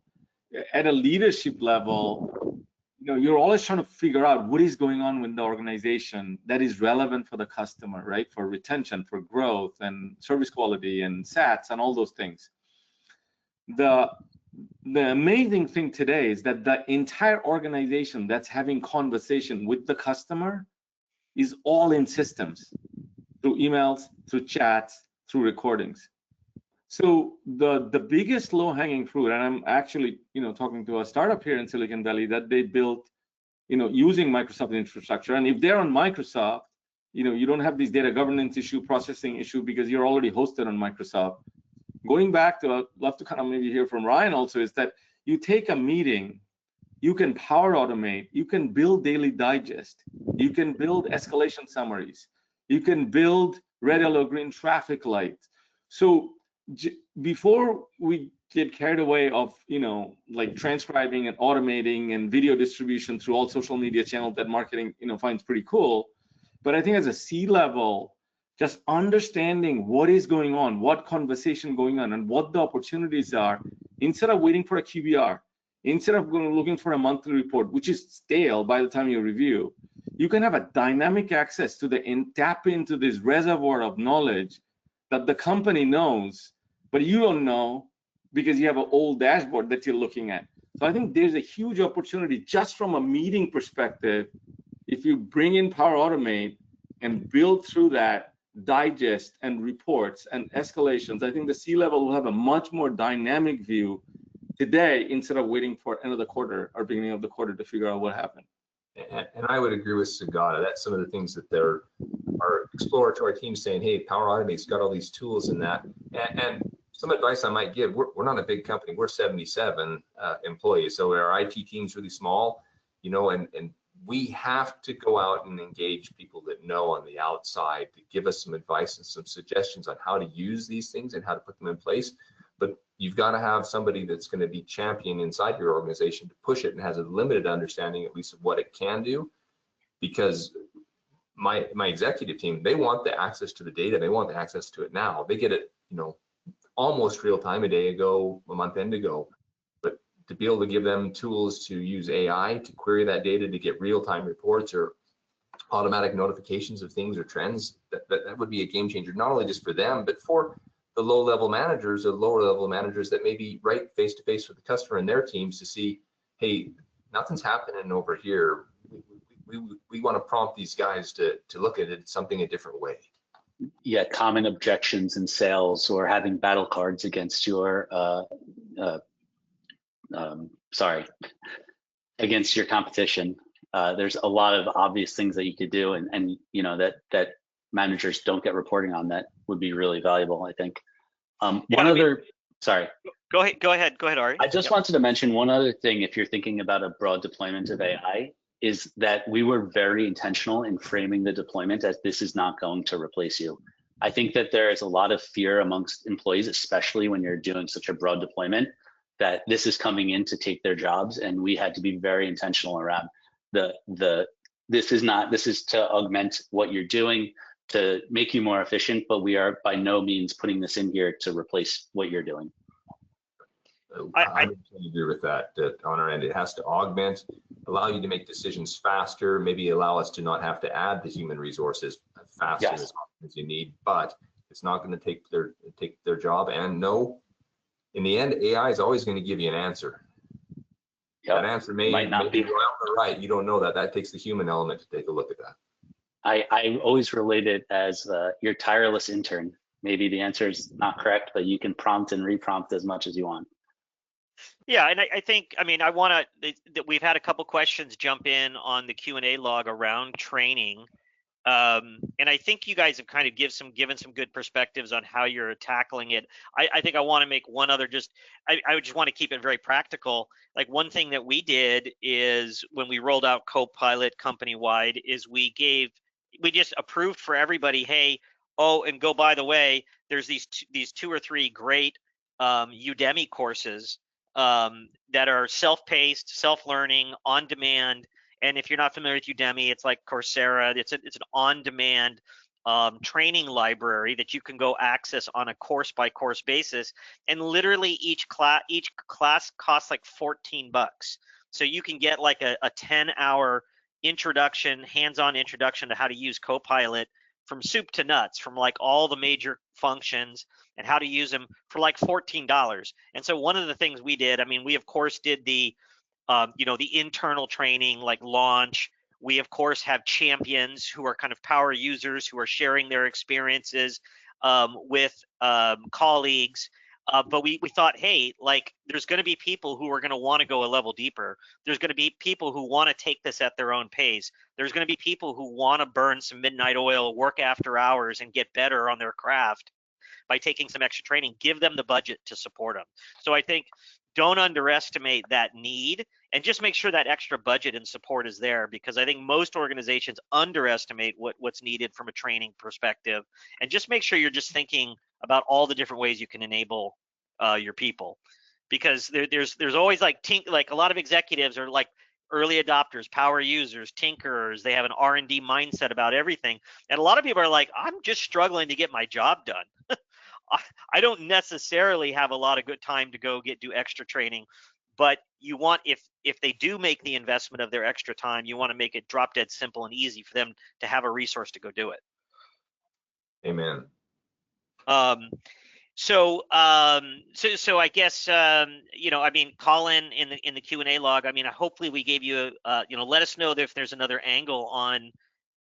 at a leadership level, you're always trying to figure out what is going on with the organization that is relevant for the customer, right? For retention, for growth, and service quality, and SATs, and all those things. The amazing thing today is that the entire organization that's having conversation with the customer is all in systems, through emails, through chats, through recordings. So the biggest low-hanging fruit, and I'm actually talking to a startup here in Silicon Valley that they built using Microsoft infrastructure. And if they're on Microsoft, you don't have this data governance issue, processing issue, because you're already hosted on Microsoft. Going back to, I'd love to kind of maybe hear from Ryan also, is that you take a meeting, you can power automate, you can build daily digest, you can build escalation summaries, you can build red, yellow, green traffic lights. So before we get carried away of, like transcribing and automating and video distribution through all social media channels that marketing, finds pretty cool. But I think as a C-level, just understanding what is going on, what conversation going on, and what the opportunities are, instead of waiting for a QBR, instead of looking for a monthly report, which is stale by the time you review, you can have a dynamic access to tap into this reservoir of knowledge that the company knows, but you don't know because you have an old dashboard that you're looking at. So I think there's a huge opportunity just from a meeting perspective. If you bring in Power Automate and build through that digest and reports and escalations, I think the C-level will have a much more dynamic view today instead of waiting for end of the quarter or beginning of the quarter to figure out what happened. And I would agree with Sugata. That's some of the things that our exploratory team saying, hey, Power Automate's got all these tools in that. And some advice I might give, we're not a big company. We're 77 employees. So our IT team's really small, and we have to go out and engage people that know on the outside to give us some advice and some suggestions on how to use these things and how to put them in place. But you've got to have somebody that's going to be champion inside your organization to push it and has a limited understanding at least of what it can do. Because my executive team, they want the access to the data. They want the access to it now. They get it, almost real time a day ago, a month end ago. But to be able to give them tools to use AI to query that data to get real time reports or automatic notifications of things or trends, that would be a game changer, not only just for them, but for the low-level managers or lower-level managers that may be right face-to-face with the customer and their teams to see, hey, nothing's happening over here. We want to prompt these guys to look at it something a different way. Yeah, common objections in sales or having battle cards against your, against your competition. There's a lot of obvious things that you could do, and that managers don't get reporting on that would be really valuable, I think. Sorry. Go ahead, Ari. I just wanted to mention one other thing. If you're thinking about a broad deployment of AI, is that we were very intentional in framing the deployment as this is not going to replace you. I think that there is a lot of fear amongst employees, especially when you're doing such a broad deployment, that this is coming in to take their jobs, and we had to be very intentional around this is to augment what you're doing, to make you more efficient, but we are by no means putting this in here to replace what you're doing. I agree with that on our end. It has to augment, allow you to make decisions faster, maybe allow us to not have to add the human resources faster as often as you need, but it's not going to take their job. And no, in the end, AI is always going to give you an answer. Yep. That answer might not be right. You don't know that. That takes the human element to take a look at that. I always relate it as your tireless intern. Maybe the answer is not correct, but you can prompt and reprompt as much as you want. Yeah, and I think, I want to, we've had a couple questions jump in on the Q&A log around training. And I think you guys have kind of given some good perspectives on how you're tackling it. I think I want to make one other I just want to keep it very practical. Like one thing that we did is when we rolled out Copilot company-wide is we just approved for everybody, hey, and go by the way, there's these 2 or 3 great Udemy courses that are self-paced, self-learning, on demand. And if you're not familiar with Udemy, it's like Coursera. It's an on-demand training library that you can go access on a course-by-course basis. And literally each class costs like $14. So you can get like a 10-hour introduction, hands-on introduction to how to use Copilot from soup to nuts, from like all the major functions and how to use them for like $14. And so one of the things we did, we of course did the internal training like launch. We of course have champions who are kind of power users who are sharing their experiences with colleagues. But we thought, hey, like there's going to be people who are going to want to go a level deeper. There's going to be people who want to take this at their own pace. There's going to be people who want to burn some midnight oil, work after hours, and get better on their craft by taking some extra training. Give them the budget to support them. So I think don't underestimate that need, and just make sure that extra budget and support is there, because I think most organizations underestimate what's needed from a training perspective. And just make sure you're just thinking about all the different ways you can enable your people, because there's always like a lot of executives are like early adopters, power users, tinkerers. They have an R&D mindset about everything, and a lot of people are like, I'm just struggling to get my job done. I don't necessarily have a lot of good time to go do extra training, but you want, if they do make the investment of their extra time, you want to make it drop dead simple and easy for them to have a resource to go do it. Amen. So I guess you know, I mean, Colin in the Q&A log, I mean, hopefully we gave you you know, let us know if there's another angle on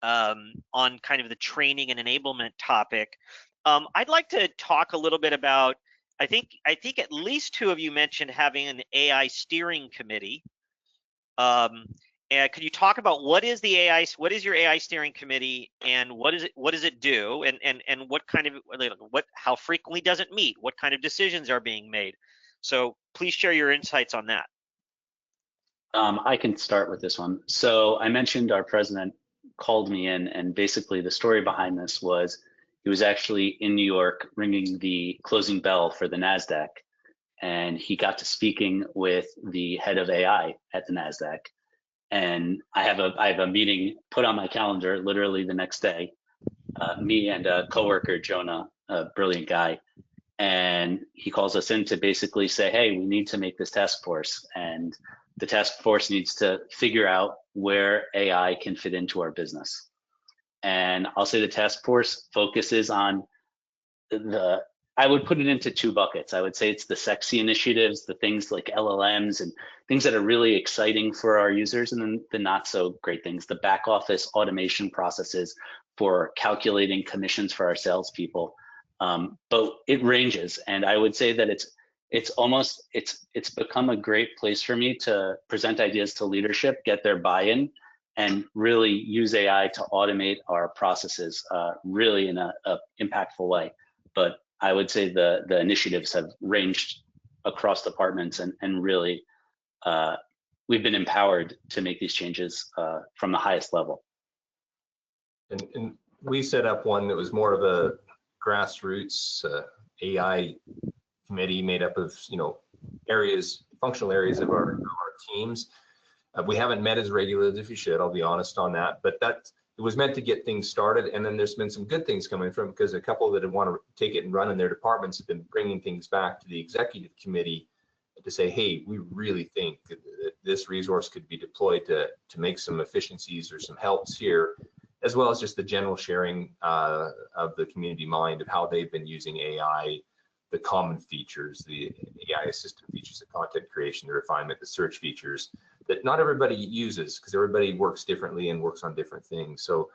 kind of the training and enablement topic. I'd like to talk a little bit about, I think at least two of you mentioned having an AI steering committee. And could you talk about what is your AI steering committee, and what does it do, and what kind of, how frequently does it meet? What kind of decisions are being made? So please share your insights on that. I can start with this one. So I mentioned our president called me in, and basically the story behind this was he was actually in New York ringing the closing bell for the NASDAQ, and he got to speaking with the head of AI at the NASDAQ. And I have a meeting put on my calendar literally the next day, me and a coworker, Jonah, a brilliant guy. And he calls us in to basically say, hey, we need to make this task force. And the task force needs to figure out where AI can fit into our business. And I'll say the task force focuses on I would put it into two buckets. I would say it's the sexy initiatives, the things like LLMs and things that are really exciting for our users, and then the not so great things, the back office automation processes for calculating commissions for our salespeople. But it ranges, and I would say that it's become a great place for me to present ideas to leadership, get their buy-in, and really use AI to automate our processes really in a impactful way. But I would say the initiatives have ranged across departments, and really we've been empowered to make these changes from the highest level. And we set up one that was more of a grassroots AI committee made up of, you know, functional areas of our teams. We haven't met as regularly as we should, I'll be honest on that, but it was meant to get things started. And then there's been some good things coming from, because a couple that want to take it and run in their departments have been bringing things back to the executive committee to say, hey, we really think that this resource could be deployed to make some efficiencies or some helps here, as well as just the general sharing of the community mind of how they've been using AI, the common features, the AI assistant features, the content creation, the refinement, the search features that not everybody uses, because everybody works differently and works on different things. So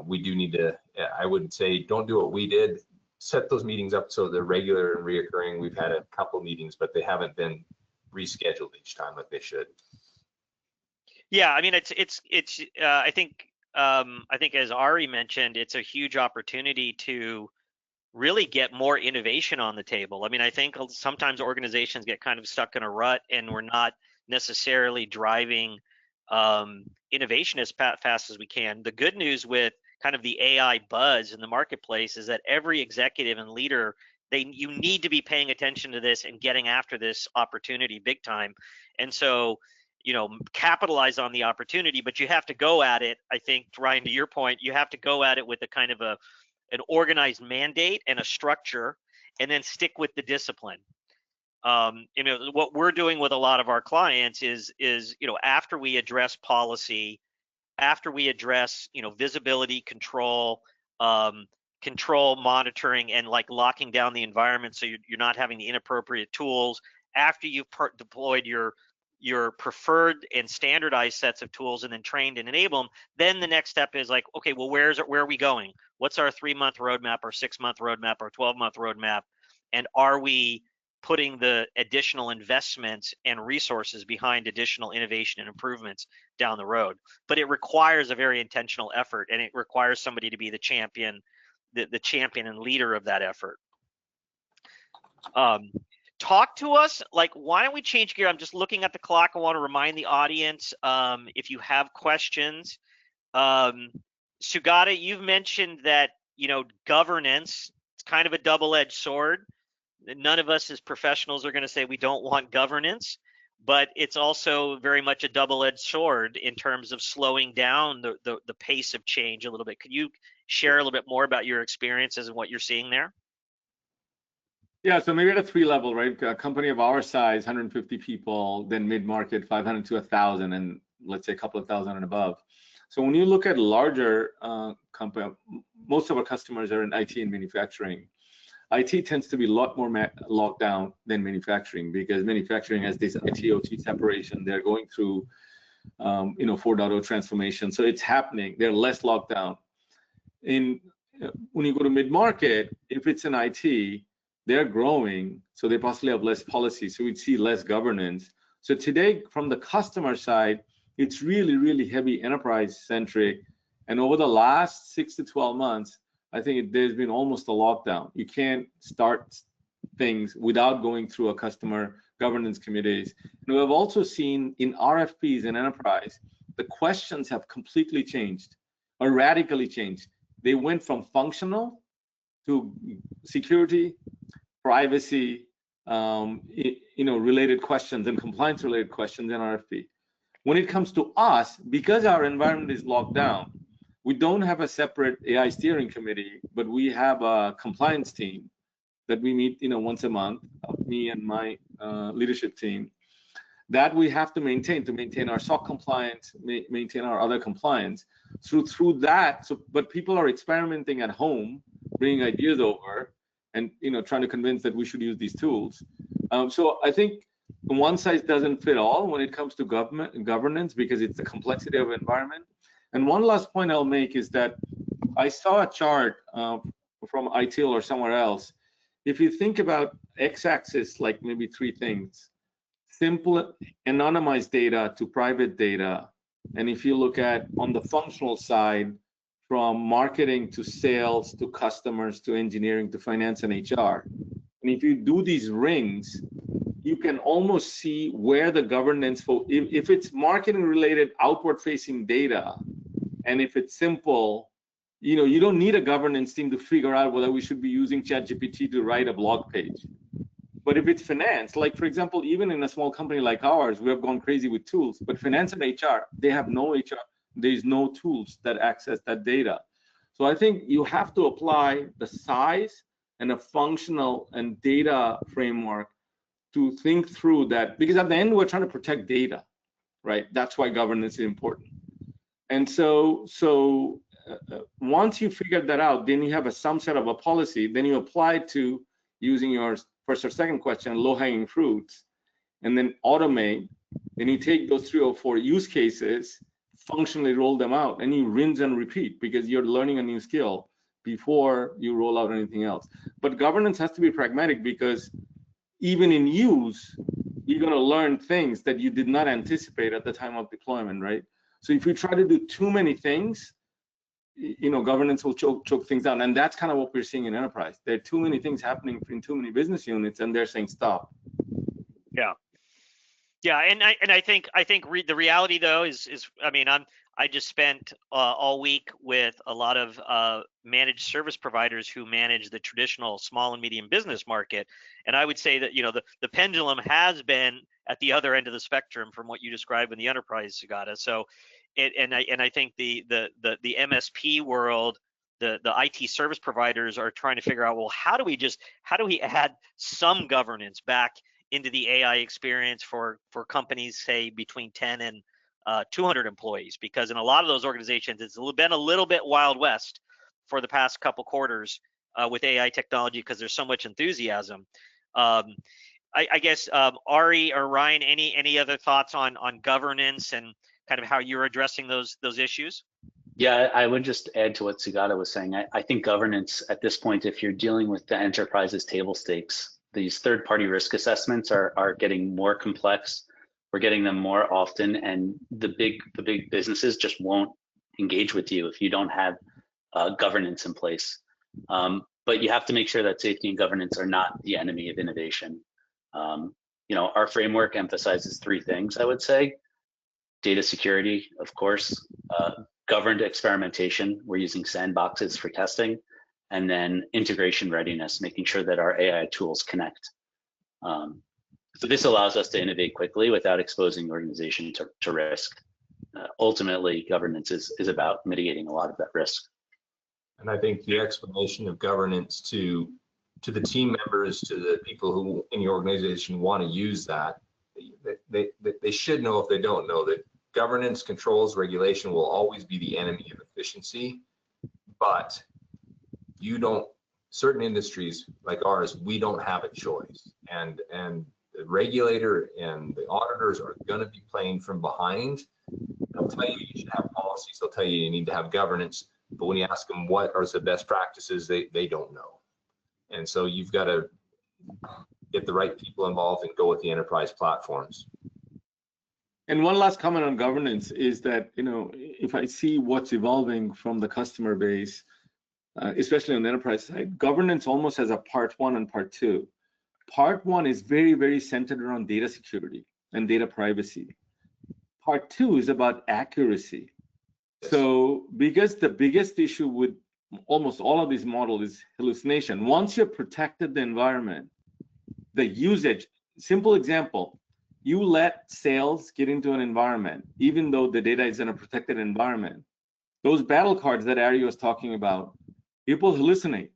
we do need to, I would say, don't do what we did. Set those meetings up so they're regular and reoccurring. We've had a couple meetings, but they haven't been rescheduled each time like they should. Yeah, I mean, I think as Ari mentioned, it's a huge opportunity to really get more innovation on the table. I mean, I think sometimes organizations get kind of stuck in a rut, and we're not necessarily driving innovation as fast as we can. The good news with kind of the AI buzz in the marketplace is that every executive and leader, you need to be paying attention to this and getting after this opportunity big time. And so, you know, capitalize on the opportunity, but you have to go at it. I think, Ryan, to your point, you have to go at it with a kind of an organized mandate and a structure, and then stick with the discipline. You know, what we're doing with a lot of our clients is, you know, after we address policy, after we address, you know, visibility, control, monitoring, and like locking down the environment so you're not having the inappropriate tools, after you've deployed your preferred and standardized sets of tools and then trained and enabled them, then the next step is like, okay, well, where are we going? What's our 3-month roadmap, or 6-month roadmap, or 12-month roadmap? And are we putting the additional investments and resources behind additional innovation and improvements down the road? But it requires a very intentional effort, and it requires somebody to be the champion, the champion and leader of that effort. Talk to us, like, why don't we change gear? I'm just looking at the clock. I want to remind the audience, if you have questions. Sugata, you've mentioned that, you know, governance, kind of a double-edged sword. None of us as professionals are going to say we don't want governance, but it's also very much a double-edged sword in terms of slowing down the pace of change a little bit. Could you share a little bit more about your experiences and what you're seeing there? Yeah, so maybe at a 3 level, right? A company of our size, 150 people, then mid-market, 500 to 1,000, and let's say a couple of thousand and above. So when you look at larger company, most of our customers are in IT and manufacturing. IT tends to be a lot more locked down than manufacturing, because manufacturing has this IT/OT separation. They're going through, 4.0 transformation, so it's happening. They're less locked down. When you go to mid-market, if it's in IT, they're growing, so they possibly have less policy, so we'd see less governance. So today, from the customer side, it's really, really heavy enterprise-centric, and over the last 6 to 12 months, I think there's been almost a lockdown. You can't start things without going through a customer governance committees. And we have also seen in RFPs and enterprise, the questions have completely changed or radically changed. They went from functional to security, privacy, related questions and compliance related questions in RFP. When it comes to us, because our environment is locked down, we don't have a separate AI steering committee, but we have a compliance team that we meet, once a month, me and my leadership team, that we have to maintain our SOC compliance, maintain our other compliance. Through that, but people are experimenting at home, bringing ideas over, and trying to convince that we should use these tools. So I think one size doesn't fit all when it comes to governance, because it's the complexity of environment. And one last point I'll make is that I saw a chart from ITIL or somewhere else. If you think about x-axis, like maybe 3 things: simple anonymized data to private data. And if you look at on the functional side, from marketing to sales to customers to engineering to finance and HR. And if you do these rings, you can almost see where the governance for, if it's marketing related outward facing data, and if it's simple, you don't need a governance team to figure out whether we should be using ChatGPT to write a blog page. But if it's finance, like for example, even in a small company like ours, we have gone crazy with tools, but finance and HR, they have no HR, there's no tools that access that data. So I think you have to apply the size and a functional and data framework to think through that, because at the end, we're trying to protect data, right? That's why governance is important. And so once you figure that out, then you have some set of a policy, then you apply it to using your first or second question, low-hanging fruits, and then automate, and you take those 3 or 4 use cases, functionally roll them out, and you rinse and repeat, because you're learning a new skill before you roll out anything else. But governance has to be pragmatic, because even in use, you're going to learn things that you did not anticipate at the time of deployment, right? So if you try to do too many things, governance will choke things down, and that's kind of what we're seeing in enterprise. There are too many things happening in too many business units, and they're saying stop. Yeah, and I think the reality though is I just spent all week with a lot of managed service providers who manage the traditional small and medium business market, and I would say that the pendulum has been at the other end of the spectrum from what you described in the enterprise, Sugata. So, I think the MSP world, the IT service providers are trying to figure out, well, how do we add some governance back into the AI experience for companies, say between 10 and 200 employees, because in a lot of those organizations, it's been a little bit Wild West for the past couple quarters with AI technology, because there's so much enthusiasm. I guess Ari or Ryan, any other thoughts on governance and kind of how you're addressing those issues? Yeah, I would just add to what Sugata was saying. I think governance at this point, if you're dealing with the enterprise's table stakes, these third-party risk assessments are getting more complex. We're getting them more often, and the big businesses just won't engage with you if you don't have governance in place. But you have to make sure that safety and governance are not the enemy of innovation. Our framework emphasizes 3 things, I would say: data security, of course, governed experimentation. We're using sandboxes for testing, and then integration readiness, making sure that our AI tools connect. So this allows us to innovate quickly without exposing the organization to risk. Ultimately, governance is about mitigating a lot of that risk. And I think the explanation of governance to the team members, to the people who in your organization want to use that, they should know, if they don't know, that governance, controls, regulation will always be the enemy of efficiency. But certain industries like ours, we don't have a choice. And the regulator and the auditors are going to be playing from behind. They'll tell you you should have policies. They'll tell you you need to have governance. But when you ask them what are the best practices, they don't know. And so you've got to get the right people involved and go with the enterprise platforms. And one last comment on governance is that, if I see what's evolving from the customer base, especially on the enterprise side, governance almost has a part 1 and part 2. Part 1 is very, very centered around data security and data privacy. Part 2 is about accuracy. So because the biggest issue with almost all of these models is hallucination. Once you've protected the environment, the usage, simple example, you let sales get into an environment, even though the data is in a protected environment. Those battle cards that Ari was talking about, people hallucinate.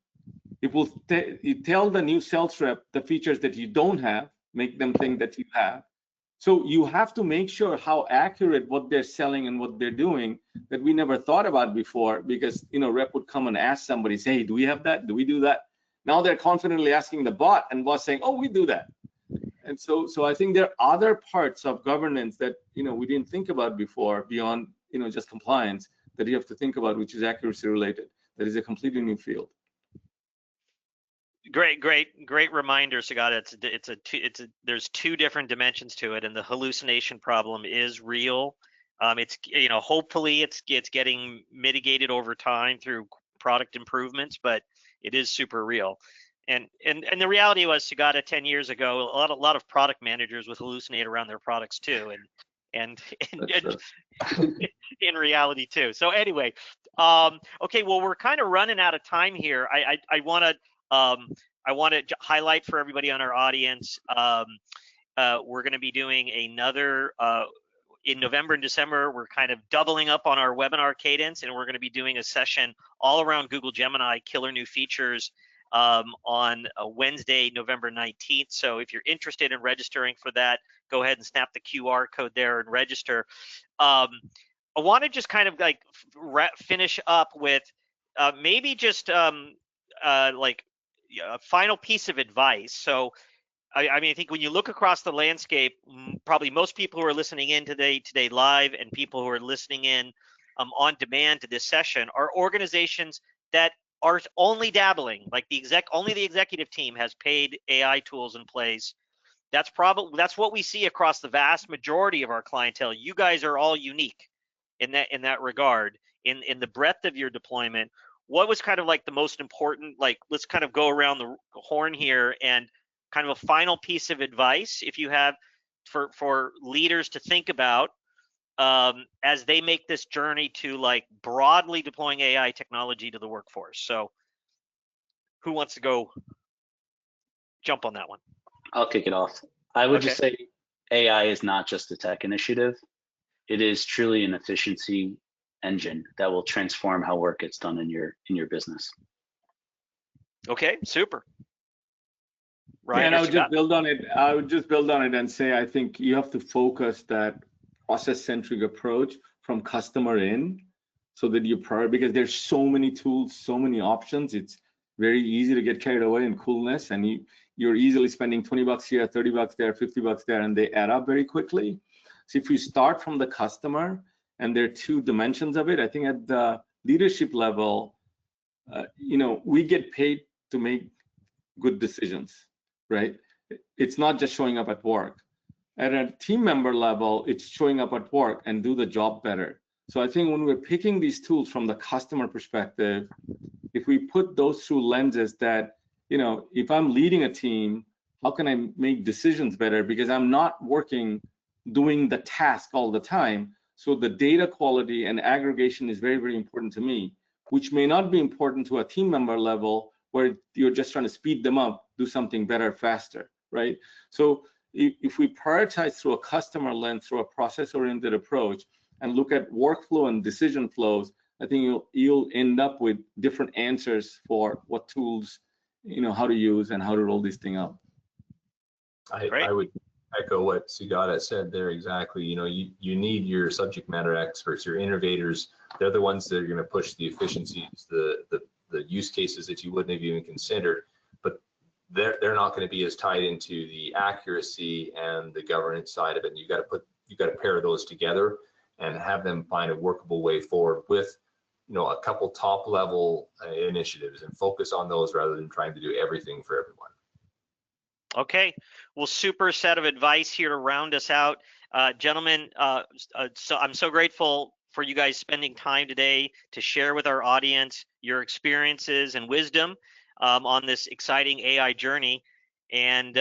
You tell the new sales rep the features that you don't have, make them think that you have. So you have to make sure how accurate what they're selling and what they're doing that we never thought about before, because rep would come and ask somebody, say, hey, do we have that? Do we do that? Now they're confidently asking the bot, and boss saying, oh, we do that. And so I think there are other parts of governance that we didn't think about before beyond just compliance that you have to think about, which is accuracy related. That is a completely new field. Great reminder, Sugata. There's 2 different dimensions to it, and the hallucination problem is real. It's hopefully it's getting mitigated over time through product improvements, but it is super real. And the reality was, Sugata, 10 years ago, a lot of product managers would hallucinate around their products too, and in reality too. So anyway, okay, well, we're kind of running out of time here. I want to highlight for everybody on our audience, we're going to be doing another, in November and December, we're kind of doubling up on our webinar cadence, and we're going to be doing a session all around Google Gemini, killer new features, on Wednesday, November 19th. So if you're interested in registering for that, go ahead and snap the QR code there and register. I want to just kind of like finish up with maybe just like a final piece of advice. So I mean, I think when you look across the landscape, probably most people who are listening in today live, and people who are listening in on demand to this session, are organizations that are only dabbling. Like only the executive team has paid AI tools in place. That's what we see across the vast majority of our clientele. You guys are all unique in that regard, in the breadth of your deployment. What was kind of like the most important, like, let's kind of go around the horn here, and kind of a final piece of advice, if you have, for leaders to think about as they make this journey to like broadly deploying AI technology to the workforce. So who wants to go jump on that one? I'll kick it off. I would just say AI is not just a tech initiative. It is truly an efficiency engine that will transform how work gets done in your business. Okay, super. Right. And I would just build on it. I would just build on it and say, I think you have to focus that process-centric approach from customer in, so that you because there's so many tools, so many options. It's very easy to get carried away in coolness, and you're easily spending $20 here, $30 there, $50 there, and they add up very quickly. So if you start from the customer, and there are 2 dimensions of it, I think at the leadership level, we get paid to make good decisions, right? It's not just showing up at work. At a team member level, it's showing up at work and do the job better. So I think when we're picking these tools from the customer perspective, if we put those through lenses that, if I'm leading a team, how can I make decisions better? Because I'm not doing the task all the time. So the data quality and aggregation is very, very important to me. which may not be important to a team member level, where you're just trying to speed them up, do something better, faster, right? So if we prioritize through a customer lens, through a process-oriented approach, and look at workflow and decision flows, I think you'll end up with different answers for what tools, how to use and how to roll this thing out. I would echo what Sugata said there exactly. You need your subject matter experts, your innovators. They're the ones that are going to push the efficiencies, the use cases that you wouldn't have even considered. But they're not going to be as tied into the accuracy and the governance side of it. And you got to pair those together and have them find a workable way forward with a couple top level initiatives and focus on those rather than trying to do everything for everyone. Okay, well, super set of advice here to round us out. Gentlemen, so I'm so grateful for you guys spending time today to share with our audience your experiences and wisdom on this exciting AI journey, and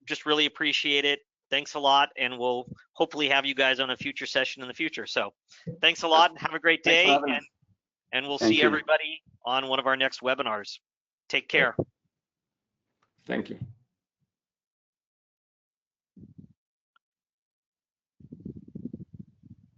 just really appreciate it. Thanks a lot, and we'll hopefully have you guys on a future session in the future. So thanks a lot and have a great day, and we'll see everybody on one of our next webinars. Take care. Thank you.